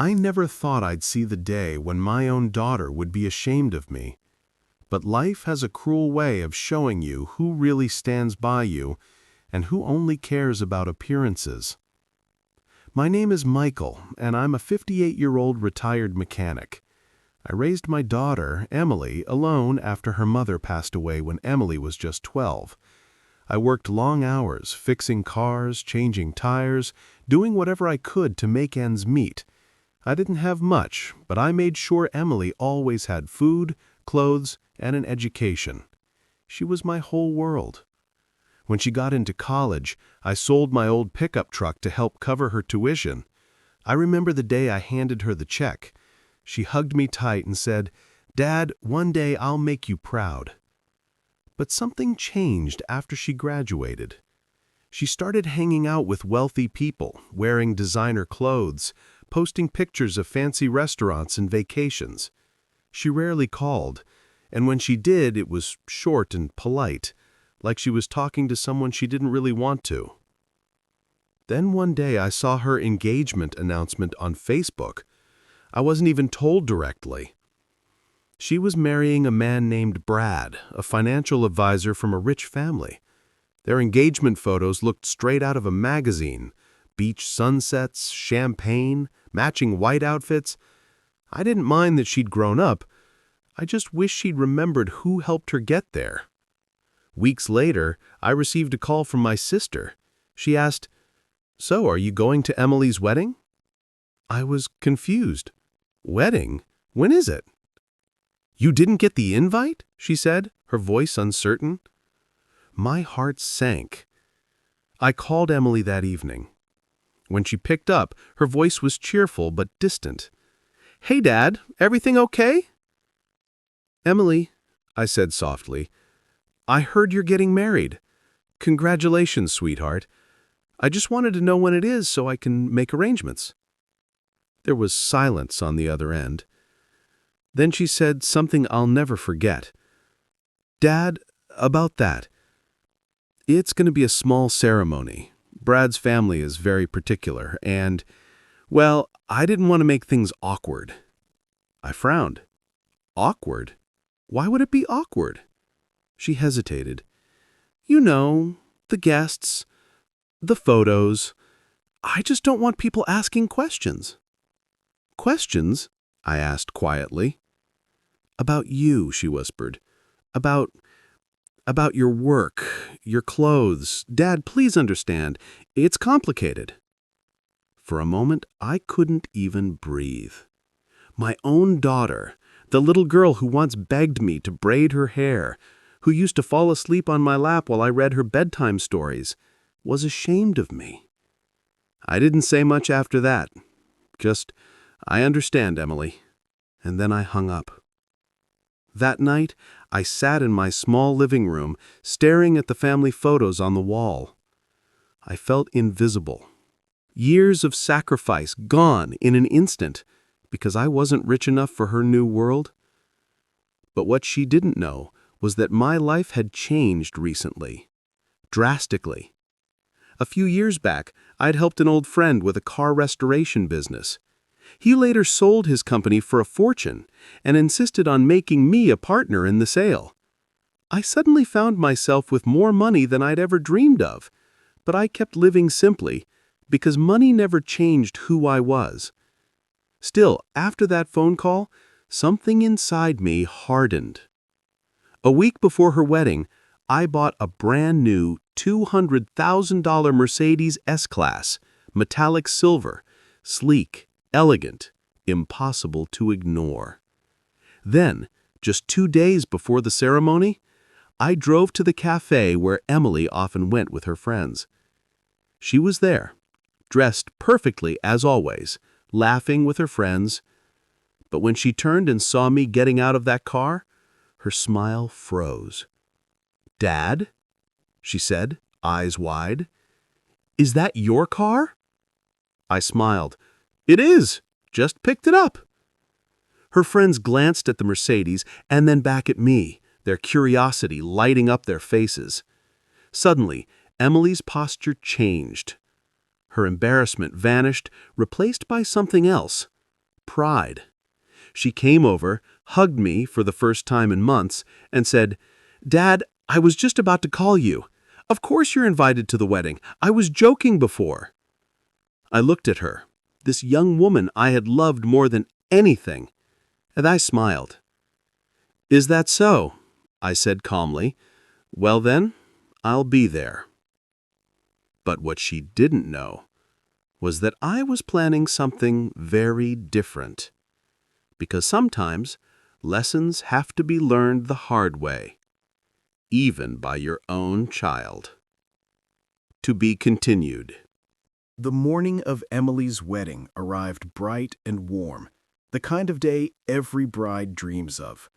I never thought I'd see the day when my own daughter would be ashamed of me. But life has a cruel way of showing you who really stands by you and who only cares about appearances. My name is Michael, and I'm a 58-year-old retired mechanic. I raised my daughter, Emily, alone after her mother passed away when Emily was just 12. I worked long hours, fixing cars, changing tires, doing whatever I could to make ends meet. I didn't have much, but I made sure Emily always had food, clothes, and an education. She was my whole world. When she got into college, I sold my old pickup truck to help cover her tuition. I remember the day I handed her the check. She hugged me tight and said, "Dad, one day I'll make you proud." But something changed after she graduated. She started hanging out with wealthy people, wearing designer clothes, posting pictures of fancy restaurants and vacations. She rarely called, and when she did, it was short and polite, like she was talking to someone she didn't really want to. Then one day I saw her engagement announcement on Facebook. I wasn't even told directly. She was marrying a man named Brad, a financial advisor from a rich family. Their engagement photos looked straight out of a magazine. Beach sunsets, champagne, matching white outfits. I didn't mind that she'd grown up. I just wished she'd remembered who helped her get there. Weeks later, I received a call from my sister. She asked, "So, are you going to Emily's wedding?" I was confused. "Wedding? When is it?" "You didn't get the invite?" she said, her voice uncertain. My heart sank. I called Emily that evening. When she picked up, her voice was cheerful but distant. "Hey, Dad, everything okay?" "Emily," I said softly, "I heard you're getting married. Congratulations, sweetheart. I just wanted to know when it is so I can make arrangements." There was silence on the other end. Then she said something I'll never forget. "Dad, about that. It's going to be a small ceremony. Brad's family is very particular, and, well, I didn't want to make things awkward." I frowned. "Awkward? Why would it be awkward?" She hesitated. "You know, the guests, the photos. I just don't want people asking questions." "Questions?" I asked quietly. "About you," she whispered. About your work, your clothes. Dad, please understand. It's complicated." For a moment, I couldn't even breathe. My own daughter, the little girl who once begged me to braid her hair, who used to fall asleep on my lap while I read her bedtime stories, was ashamed of me. I didn't say much after that. Just, "I understand, Emily." And then I hung up. That night, I sat in my small living room, staring at the family photos on the wall. I felt invisible. Years of sacrifice gone in an instant because I wasn't rich enough for her new world. But what she didn't know was that my life had changed recently. Drastically. A few years back, I'd helped an old friend with a car restoration business. He later sold his company for a fortune and insisted on making me a partner in the sale. I suddenly found myself with more money than I'd ever dreamed of, but I kept living simply because money never changed who I was. Still, after that phone call, something inside me hardened. A week before her wedding, I bought a brand new $200,000 Mercedes S-Class, metallic silver, sleek, elegant, impossible to ignore. Then, just 2 days before the ceremony, I drove to the cafe where Emily often went with her friends. She was there, dressed perfectly as always, laughing with her friends. But when she turned and saw me getting out of that car, her smile froze. "Dad?" she said, eyes wide. "Is that your car?" I smiled. "It is. Just picked it up." Her friends glanced at the Mercedes and then back at me, their curiosity lighting up their faces. Suddenly, Emily's posture changed. Her embarrassment vanished, replaced by something else, pride. She came over, hugged me for the first time in months, and said, "Dad, I was just about to call you. Of course you're invited to the wedding. I was joking before." I looked at her, this young woman I had loved more than anything, and I smiled. "Is that so?" I said calmly. "Well then, I'll be there." But what she didn't know was that I was planning something very different. Because sometimes lessons have to be learned the hard way, even by your own child. To be continued. The morning of Emily's wedding arrived bright and warm, the kind of day every bride dreams of.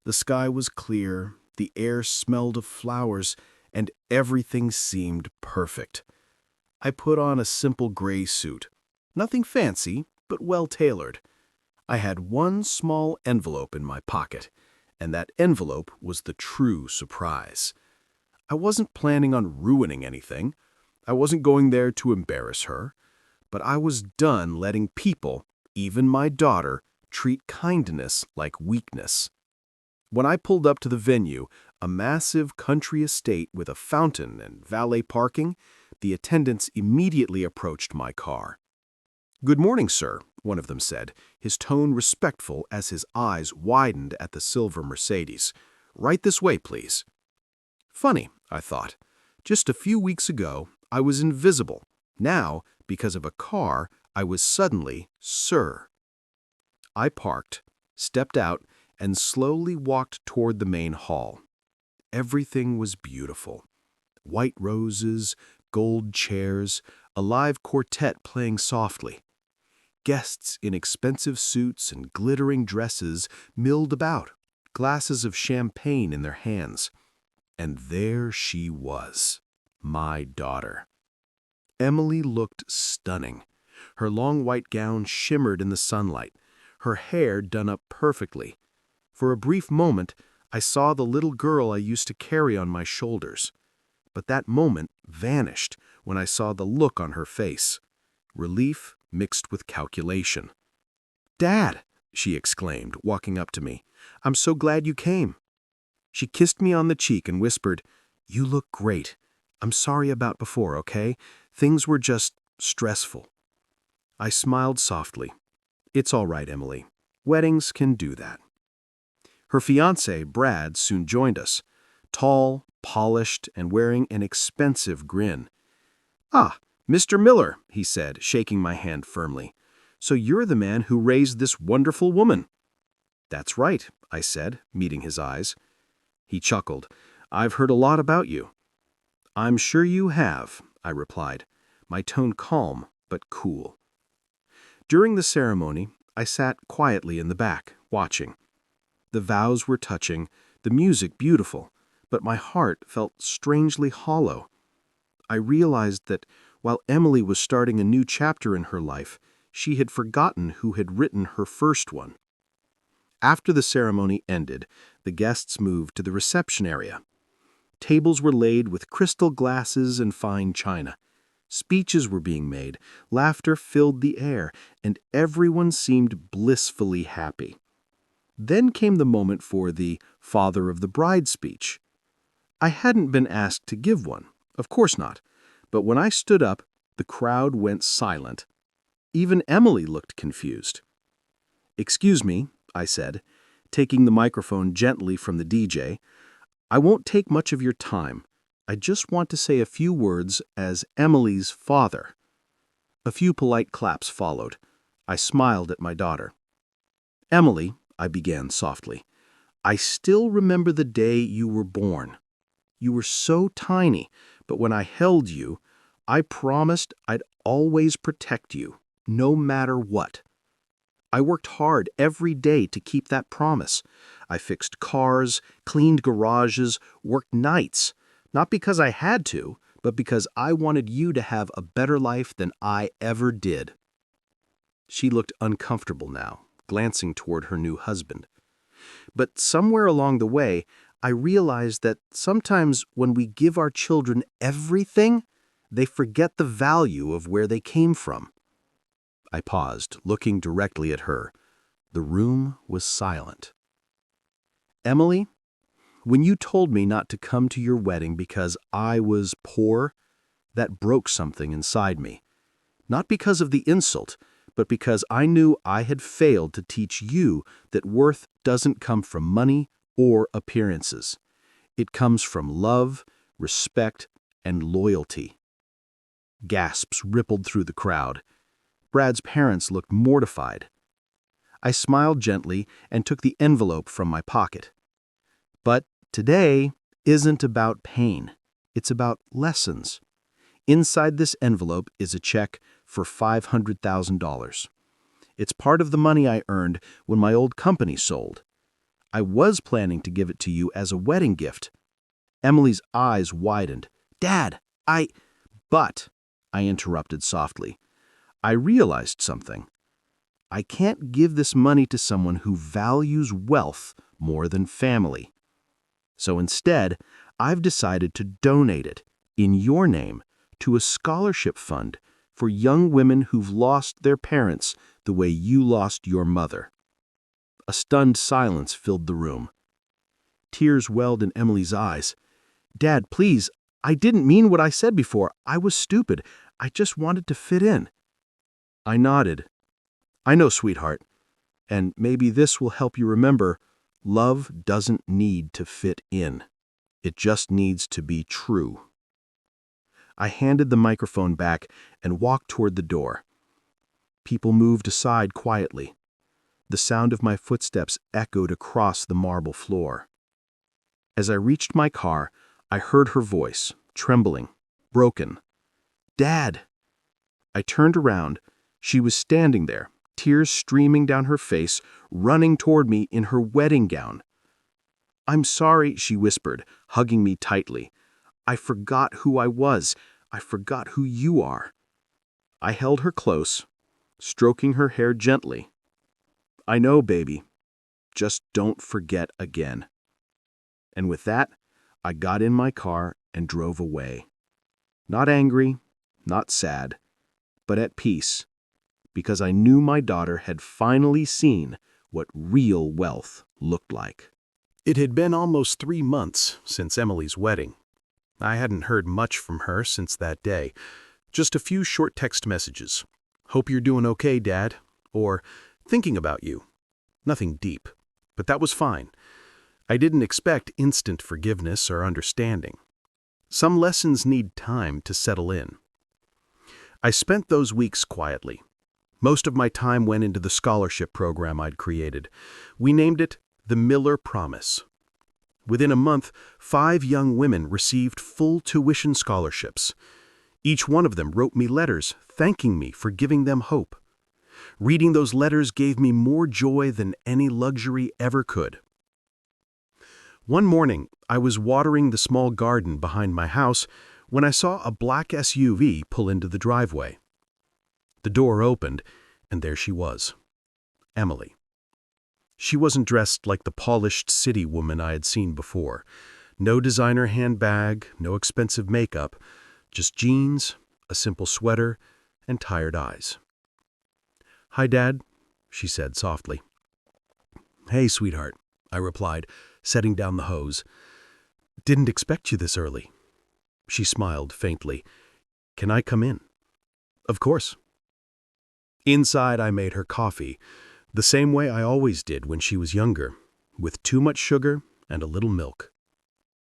The sky was clear, the air smelled of flowers, and everything seemed perfect. I put on a simple gray suit. Nothing fancy, but well-tailored. I had one small envelope in my pocket, and that envelope was the true surprise. I wasn't planning on ruining anything. I wasn't going there to embarrass her, but I was done letting people, even my daughter, treat kindness like weakness. When I pulled up to the venue, a massive country estate with a fountain and valet parking, the attendants immediately approached my car. "Good morning, sir," one of them said, his tone respectful as his eyes widened at the silver Mercedes. "Right this way, please." Funny, I thought. Just a few weeks ago, I was invisible. Now, because of a car, I was suddenly Sir. I parked, stepped out, and slowly walked toward the main hall. Everything was beautiful. White roses, gold chairs, a live quartet playing softly. Guests in expensive suits and glittering dresses milled about, glasses of champagne in their hands. And there she was, my daughter. Emily looked stunning. Her long white gown shimmered in the sunlight, her hair done up perfectly. For a brief moment, I saw the little girl I used to carry on my shoulders. But that moment vanished when I saw the look on her face, relief mixed with calculation. "Dad," she exclaimed, walking up to me, "I'm so glad you came." She kissed me on the cheek and whispered, "You look great. I'm sorry about before, okay? Things were just stressful." I smiled softly. "It's all right, Emily. Weddings can do that." Her fiancé, Brad, soon joined us, tall, polished, and wearing an expensive grin. "Ah, Mr. Miller," he said, shaking my hand firmly. "So you're the man who raised this wonderful woman." "That's right," I said, meeting his eyes. He chuckled. "I've heard a lot about you." "I'm sure you have," I replied, my tone calm but cool. During the ceremony, I sat quietly in the back, watching. The vows were touching, the music beautiful, but my heart felt strangely hollow. I realized that while Emily was starting a new chapter in her life, she had forgotten who had written her first one. After the ceremony ended, the guests moved to the reception area. Tables were laid with crystal glasses and fine china. Speeches were being made, laughter filled the air, and everyone seemed blissfully happy. Then came the moment for the father of the bride speech. I hadn't been asked to give one, of course not, but when I stood up, the crowd went silent. Even Emily looked confused. "Excuse me," I said, taking the microphone gently from the DJ. "I won't take much of your time. I just want to say a few words as Emily's father." A few polite claps followed. I smiled at my daughter. "Emily," I began softly, "I still remember the day you were born. You were so tiny, but when I held you, I promised I'd always protect you, no matter what. I worked hard every day to keep that promise. I fixed cars, cleaned garages, worked nights, not because I had to, but because I wanted you to have a better life than I ever did." She looked uncomfortable now, glancing toward her new husband. But somewhere along the way, I realized that sometimes when we give our children everything, they forget the value of where they came from. I paused, looking directly at her, The room was silent. Emily, when you told me not to come to your wedding because I was poor, that broke something inside me. Not because of the insult, but because I knew I had failed to teach you that worth doesn't come from money or appearances. It comes from love, respect, and loyalty. Gasps rippled through the crowd. Brad's parents looked mortified. I smiled gently and took the envelope from my pocket. But today isn't about pain. It's about lessons. Inside this envelope is a check for $500,000. It's part of the money I earned when my old company sold. I was planning to give it to you as a wedding gift. Emily's eyes widened. Dad, But, I interrupted softly, I realized something. I can't give this money to someone who values wealth more than family. So instead, I've decided to donate it, in your name, to a scholarship fund for young women who've lost their parents the way you lost your mother. A stunned silence filled the room. Tears welled in Emily's eyes. Dad, please, I didn't mean what I said before. I was stupid. I just wanted to fit in. I nodded. I know, sweetheart. And maybe this will help you remember, love doesn't need to fit in. It just needs to be true. I handed the microphone back and walked toward the door. People moved aside quietly. The sound of my footsteps echoed across the marble floor. As I reached my car, I heard her voice, trembling, broken. Dad! I turned around. She was standing there, tears streaming down her face, running toward me in her wedding gown. I'm sorry, she whispered, hugging me tightly. I forgot who I was. I forgot who you are. I held her close, stroking her hair gently. I know, baby. Just don't forget again. And with that, I got in my car and drove away. Not angry, not sad, but at peace, because I knew my daughter had finally seen what real wealth looked like. It had been almost 3 months since Emily's wedding. I hadn't heard much from her since that day. Just a few short text messages. Hope you're doing okay, Dad. Or, thinking about you. Nothing deep. But that was fine. I didn't expect instant forgiveness or understanding. Some lessons need time to settle in. I spent those weeks quietly. Most of my time went into the scholarship program I'd created. We named it the Miller Promise. Within a month, 5 young women received full tuition scholarships. Each one of them wrote me letters thanking me for giving them hope. Reading those letters gave me more joy than any luxury ever could. One morning, I was watering the small garden behind my house when I saw a black SUV pull into the driveway. The door opened, and there she was, Emily. She wasn't dressed like the polished city woman I had seen before. No designer handbag, no expensive makeup, just jeans, a simple sweater, and tired eyes. "Hi, Dad," she said softly. "Hey, sweetheart," I replied, setting down the hose. "Didn't expect you this early." She smiled faintly. "Can I come in?" "Of course." Inside, I made her coffee, the same way I always did when she was younger, with too much sugar and a little milk.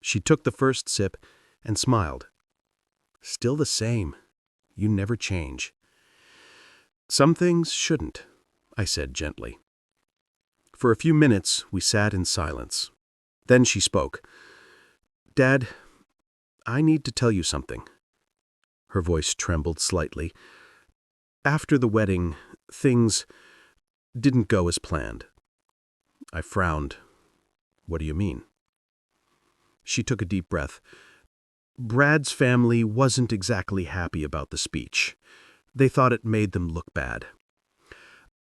She took the first sip and smiled. "Still the same. You never change." "Some things shouldn't," I said gently. For a few minutes, we sat in silence. Then she spoke. "Dad, I need to tell you something." Her voice trembled slightly. "After the wedding, things didn't go as planned." I frowned. "What do you mean?" She took a deep breath. "Brad's family wasn't exactly happy about the speech. They thought it made them look bad.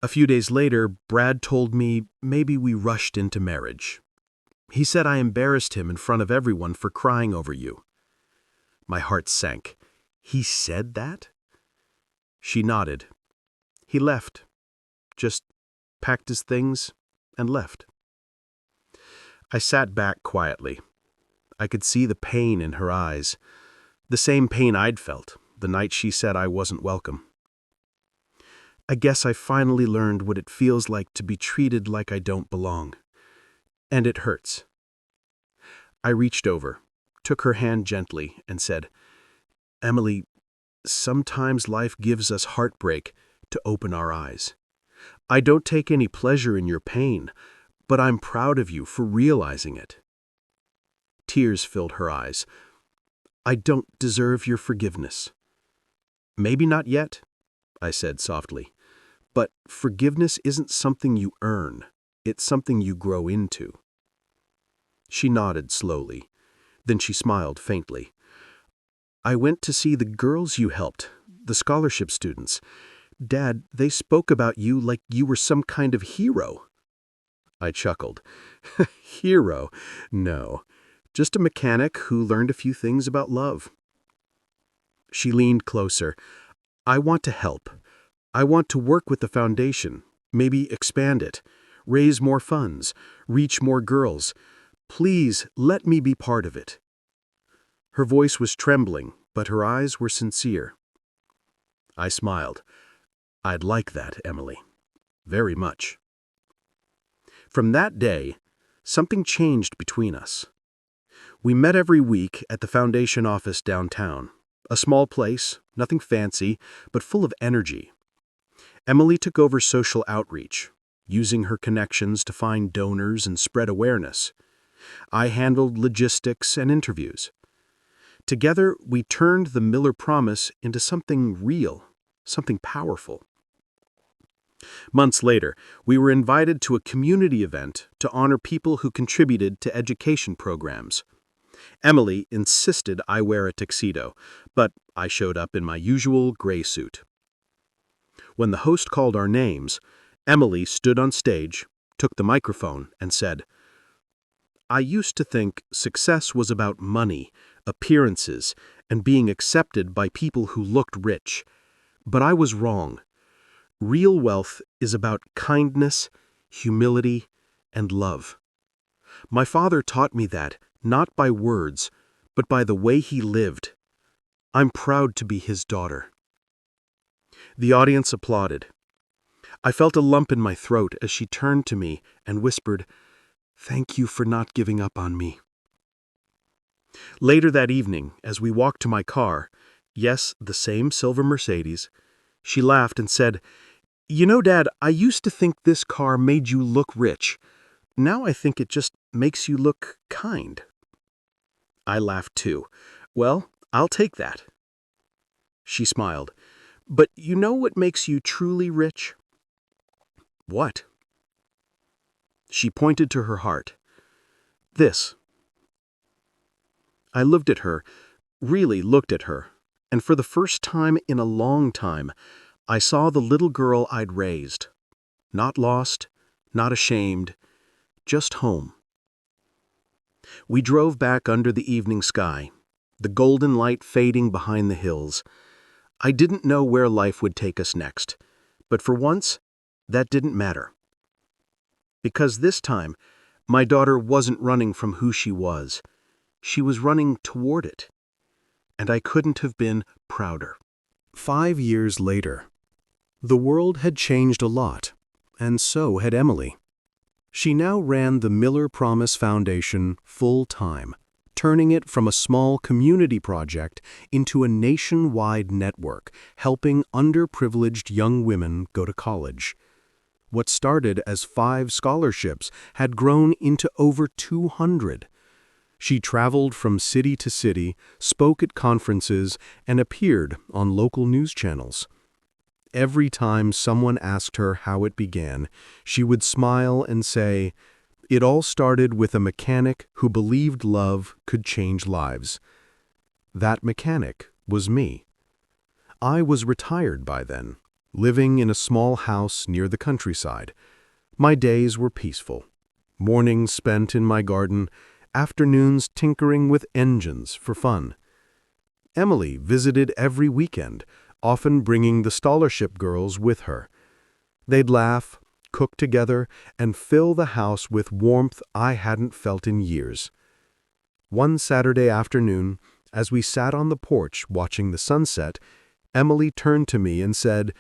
A few days later, Brad told me maybe we rushed into marriage. He said I embarrassed him in front of everyone for crying over you." My heart sank. "He said that?" She nodded. "He left. Just packed his things, and left. I sat back quietly. I could see the pain in her eyes, the same pain I'd felt the night she said I wasn't welcome. I guess I finally learned what it feels like to be treated like I don't belong. And it hurts. I reached over, took her hand gently, and said, "Emily, sometimes life gives us heartbreak to open our eyes. I don't take any pleasure in your pain, but I'm proud of you for realizing it." Tears filled her eyes. "I don't deserve your forgiveness." "Maybe not yet," I said softly. "But forgiveness isn't something you earn. It's something you grow into." She nodded slowly. Then she smiled faintly. "I went to see the girls you helped, the scholarship students. Dad, they spoke about you like you were some kind of hero." I chuckled. "Hero? No. Just a mechanic who learned a few things about love." She leaned closer. "I want to help. I want to work with the foundation, maybe expand it, raise more funds, reach more girls. Please let me be part of it." Her voice was trembling, but her eyes were sincere. I smiled. "I'd like that, Emily. Very much." From that day, something changed between us. We met every week at the foundation office downtown. A small place, nothing fancy, but full of energy. Emily took over social outreach, using her connections to find donors and spread awareness. I handled logistics and interviews. Together, we turned the Miller Promise into something real, something powerful. Months later, we were invited to a community event to honor people who contributed to education programs. Emily insisted I wear a tuxedo, but I showed up in my usual gray suit. When the host called our names, Emily stood on stage, took the microphone, and said, "I used to think success was about money, appearances, and being accepted by people who looked rich. But I was wrong. Real wealth is about kindness, humility, and love. My father taught me that, not by words, but by the way he lived. I'm proud to be his daughter." The audience applauded. I felt a lump in my throat as she turned to me and whispered, "Thank you for not giving up on me." Later that evening, as we walked to my car, yes, the same silver Mercedes, she laughed and said, "You know, Dad, I used to think this car made you look rich. Now I think it just makes you look kind." I laughed too. "Well, I'll take that." She smiled. "But you know what makes you truly rich?" "What?" She pointed to her heart. "This." I looked at her, really looked at her, and for the first time in a long time, I saw the little girl I'd raised. Not lost, not ashamed, just home. We drove back under the evening sky, the golden light fading behind the hills. I didn't know where life would take us next, but for once, that didn't matter. Because this time, my daughter wasn't running from who she was. She was running toward it. And I couldn't have been prouder. 5 years later. The world had changed a lot, and so had Emily. She now ran the Miller Promise Foundation full-time, turning it from a small community project into a nationwide network, helping underprivileged young women go to college. What started as 5 scholarships had grown into over 200. She traveled from city to city, spoke at conferences, and appeared on local news channels. Every time someone asked her how it began, she would smile and say, "It all started with a mechanic who believed love could change lives." That mechanic was me. I was retired by then, living in a small house near the countryside. My days were peaceful. Mornings spent in my garden, afternoons tinkering with engines for fun. Emily visited every weekend, often bringing the scholarship girls with her. They'd laugh, cook together, and fill the house with warmth I hadn't felt in years. One Saturday afternoon, as we sat on the porch watching the sunset, Emily turned to me and said,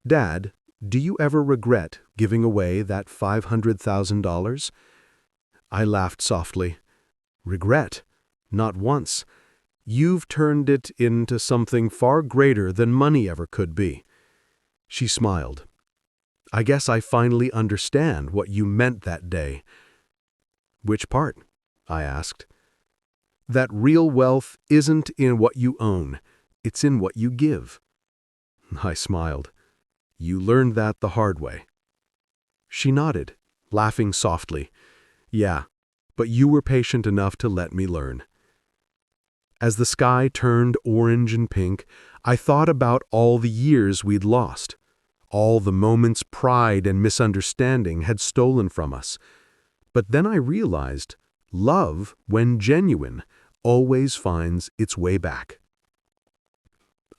"Dad, do you ever regret giving away that $500,000? I laughed softly. Regret? Not once. You've turned it into something far greater than money ever could be." She smiled. "I guess I finally understand what you meant that day." "Which part?" I asked. "That real wealth isn't in what you own, it's in what you give." I smiled. "You learned that the hard way." She nodded, laughing softly. "Yeah, but you were patient enough to let me learn." As the sky turned orange and pink, I thought about all the years we'd lost, all the moments pride and misunderstanding had stolen from us. But then I realized, love, when genuine, always finds its way back.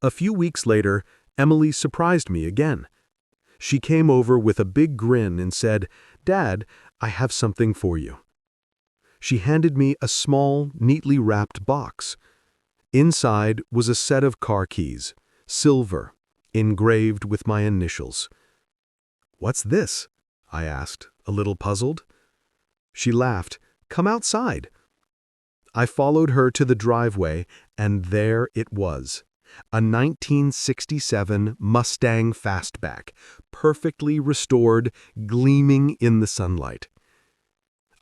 A few weeks later, Emily surprised me again. She came over with a big grin and said, "Dad, I have something for you." She handed me a small, neatly wrapped box. Inside was a set of car keys, silver, engraved with my initials. "What's this?" I asked, a little puzzled. She laughed. "Come outside." I followed her to the driveway, and there it was. A 1967 Mustang Fastback, perfectly restored, gleaming in the sunlight.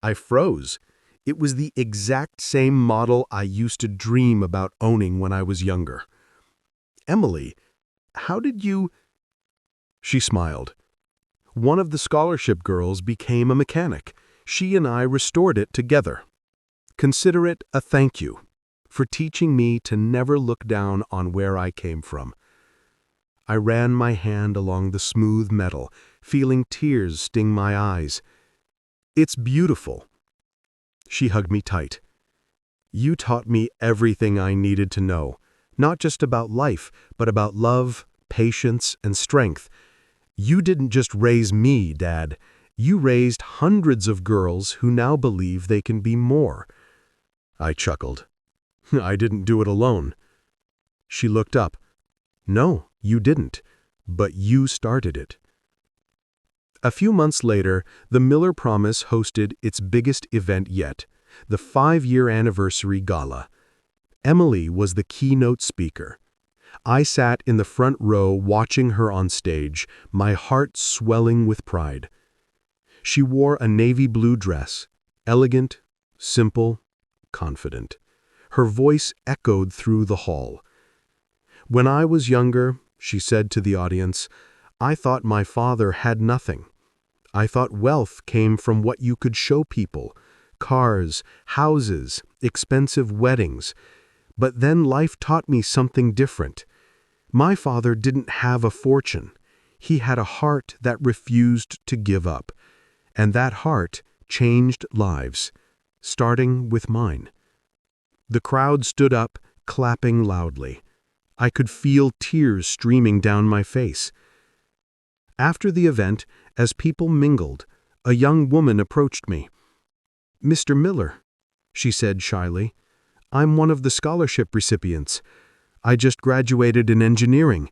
I froze. It was the exact same model I used to dream about owning when I was younger. "Emily, how did you—" She smiled. "One of the scholarship girls became a mechanic. She and I restored it together. Consider it a thank you for teaching me to never look down on where I came from." I ran my hand along the smooth metal, feeling tears sting my eyes. "It's beautiful." She hugged me tight. "You taught me everything I needed to know, not just about life, but about love, patience, and strength. You didn't just raise me, Dad. You raised hundreds of girls who now believe they can be more." I chuckled. "I didn't do it alone." She looked up. "No, you didn't, but you started it." A few months later, the Miller Promise hosted its biggest event yet, the 5-year anniversary gala. Emily was the keynote speaker. I sat in the front row watching her on stage, my heart swelling with pride. She wore a navy blue dress, elegant, simple, confident. Her voice echoed through the hall. "When I was younger," she said to the audience, "I thought my father had nothing. I thought wealth came from what you could show people, cars, houses, expensive weddings. But then life taught me something different. My father didn't have a fortune. He had a heart that refused to give up. And that heart changed lives, starting with mine." The crowd stood up, clapping loudly. I could feel tears streaming down my face. After the event, as people mingled, a young woman approached me. "Mr. Miller," she said shyly, "I'm one of the scholarship recipients. I just graduated in engineering.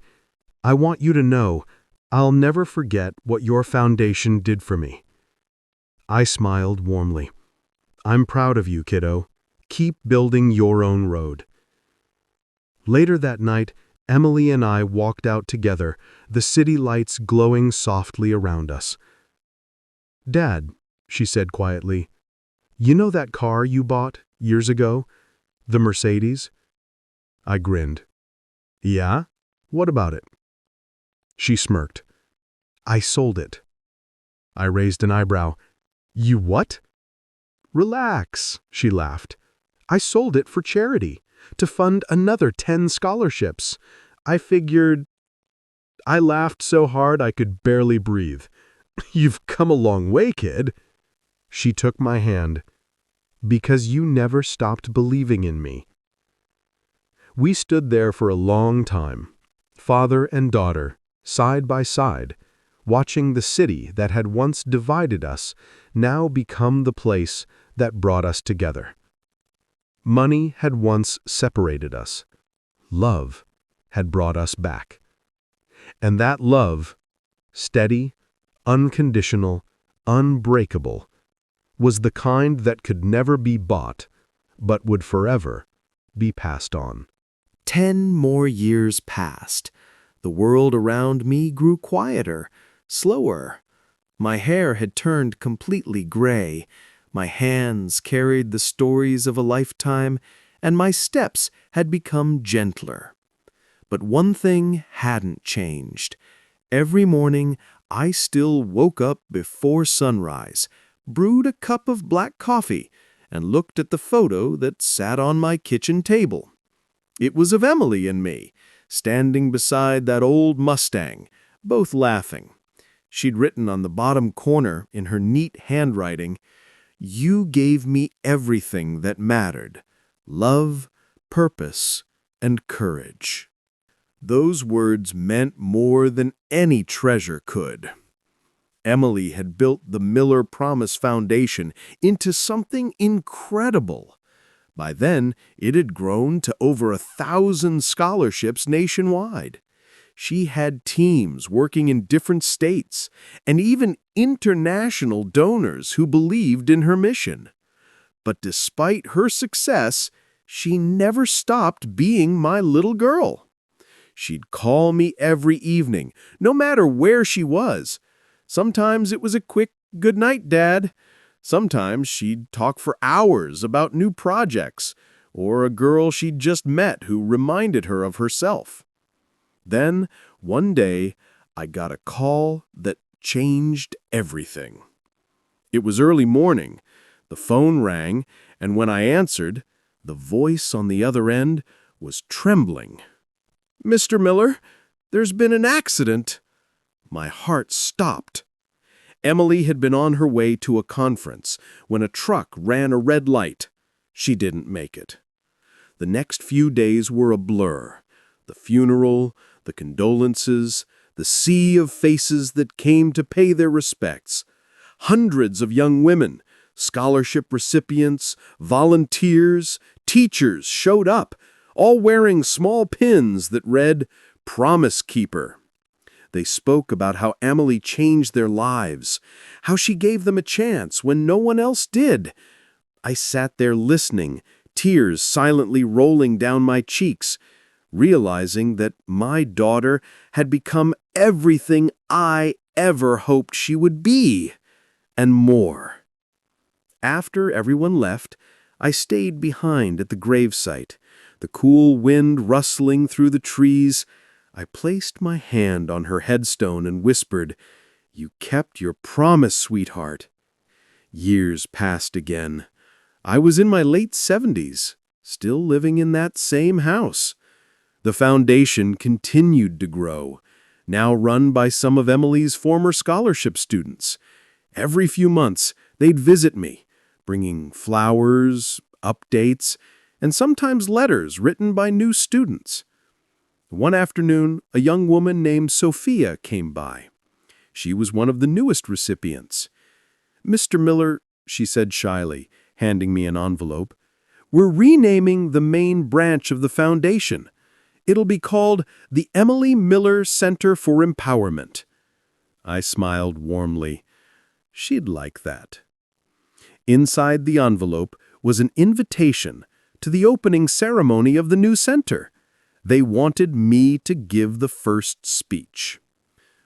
I want you to know, I'll never forget what your foundation did for me." I smiled warmly. "I'm proud of you, kiddo. Keep building your own road." Later that night, Emily and I walked out together, the city lights glowing softly around us. "Dad," she said quietly, "you know that car you bought years ago? The Mercedes?" I grinned. "Yeah? What about it?" She smirked. "I sold it." I raised an eyebrow. "You what?" "Relax," she laughed. "I sold it for charity, to fund another 10 scholarships. I figured—" I laughed so hard I could barely breathe. "You've come a long way, kid." She took my hand. "Because you never stopped believing in me." We stood there for a long time, father and daughter, side by side, watching the city that had once divided us now become the place that brought us together. Money had once separated us. Love had brought us back. And that love, steady, unconditional, unbreakable, was the kind that could never be bought, but would forever be passed on. 10 more years passed. The world around me grew quieter, slower. My hair had turned completely gray. My hands carried the stories of a lifetime, and my steps had become gentler. But one thing hadn't changed. Every morning, I still woke up before sunrise, brewed a cup of black coffee, and looked at the photo that sat on my kitchen table. It was of Emily and me, standing beside that old Mustang, both laughing. She'd written on the bottom corner in her neat handwriting, "You gave me everything that mattered: love, purpose, and courage." Those words meant more than any treasure could. Emily had built the Miller Promise Foundation into something incredible. By then, it had grown to over 1,000 scholarships nationwide. She had teams working in different states, and even international donors who believed in her mission. But despite her success, she never stopped being my little girl. She'd call me every evening, no matter where she was. Sometimes it was a quick, "Good night, Dad." Sometimes she'd talk for hours about new projects, or a girl she'd just met who reminded her of herself. Then, one day, I got a call that changed everything. It was early morning. The phone rang, and when I answered, the voice on the other end was trembling. "Mr. Miller, there's been an accident." My heart stopped. Emily had been on her way to a conference when a truck ran a red light. She didn't make it. The next few days were a blur. The funeral, the condolences, the sea of faces that came to pay their respects. Hundreds of young women, scholarship recipients, volunteers, teachers showed up, all wearing small pins that read, "Promise Keeper." They spoke about how Emily changed their lives, how she gave them a chance when no one else did. I sat there listening, tears silently rolling down my cheeks, realizing that my daughter had become everything I ever hoped she would be, and more. After everyone left, I stayed behind at the gravesite, the cool wind rustling through the trees. I placed my hand on her headstone and whispered, "You kept your promise, sweetheart." Years passed again. I was in my late 70s, still living in that same house. The foundation continued to grow, now run by some of Emily's former scholarship students. Every few months, they'd visit me, bringing flowers, updates, and sometimes letters written by new students. One afternoon, a young woman named Sophia came by. She was one of the newest recipients. "Mr. Miller," she said shyly, handing me an envelope, "we're renaming the main branch of the foundation. It'll be called the Emily Miller Center for Empowerment." I smiled warmly. She'd like that. Inside the envelope was an invitation to the opening ceremony of the new center. They wanted me to give the first speech.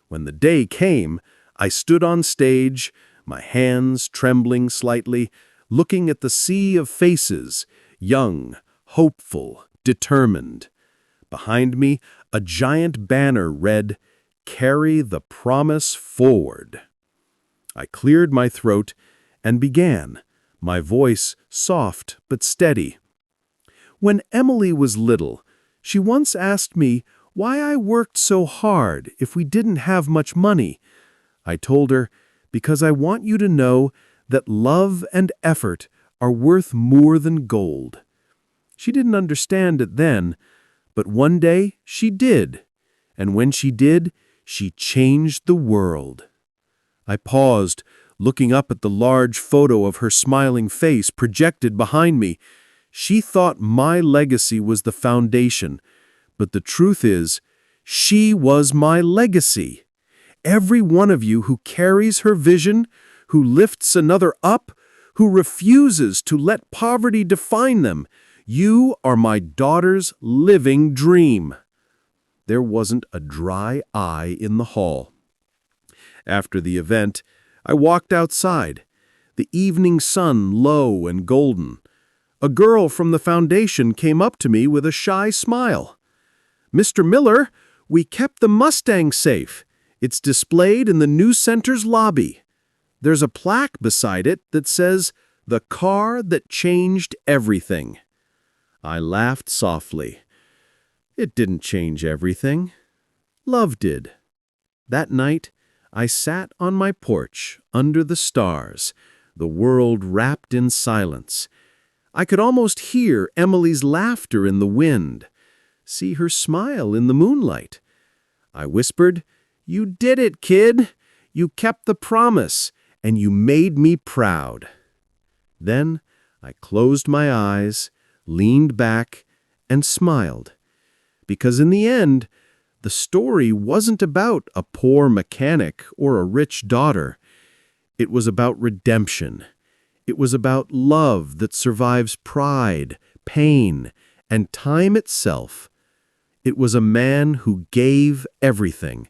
When the day came, I stood on stage, my hands trembling slightly, looking at the sea of faces, young, hopeful, determined. Behind me, a giant banner read, "Carry the Promise Forward." I cleared my throat and began, my voice soft but steady. "When Emily was little, she once asked me why I worked so hard if we didn't have much money. I told her, because I want you to know that love and effort are worth more than gold." She didn't understand it then, but one day she did. And when she did, She changed the world. I paused, looking up at the large photo of her smiling face projected behind me. She thought my legacy was the foundation, but the truth is, she was my legacy. Every one of you who carries her vision, who lifts another up, who refuses to let poverty define them, you are my daughter's living dream. There wasn't a dry eye in the hall. After the event, I walked outside, the evening sun low and golden. A girl from the foundation came up to me with a shy smile. "Mr. Miller, we kept the Mustang safe. It's displayed in the news center's lobby. There's a plaque beside it that says, 'The car that changed everything.'" I laughed softly. It didn't change everything. Love did. That night, I sat on my porch under the stars, the world wrapped in silence. I could almost hear Emily's laughter in the wind, see her smile in the moonlight. I whispered, "You did it, kid. You kept the promise, and you made me proud." Then I closed my eyes, leaned back, and smiled. Because in the end, the story wasn't about a poor mechanic or a rich daughter. It was about redemption. It was about love that survives pride, pain, and time itself. It was a man who gave everything,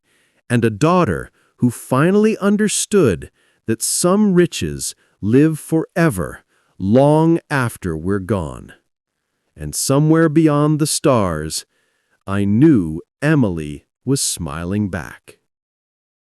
and a daughter who finally understood that some riches live forever, long after we're gone. And somewhere beyond the stars, I knew Emily was smiling back.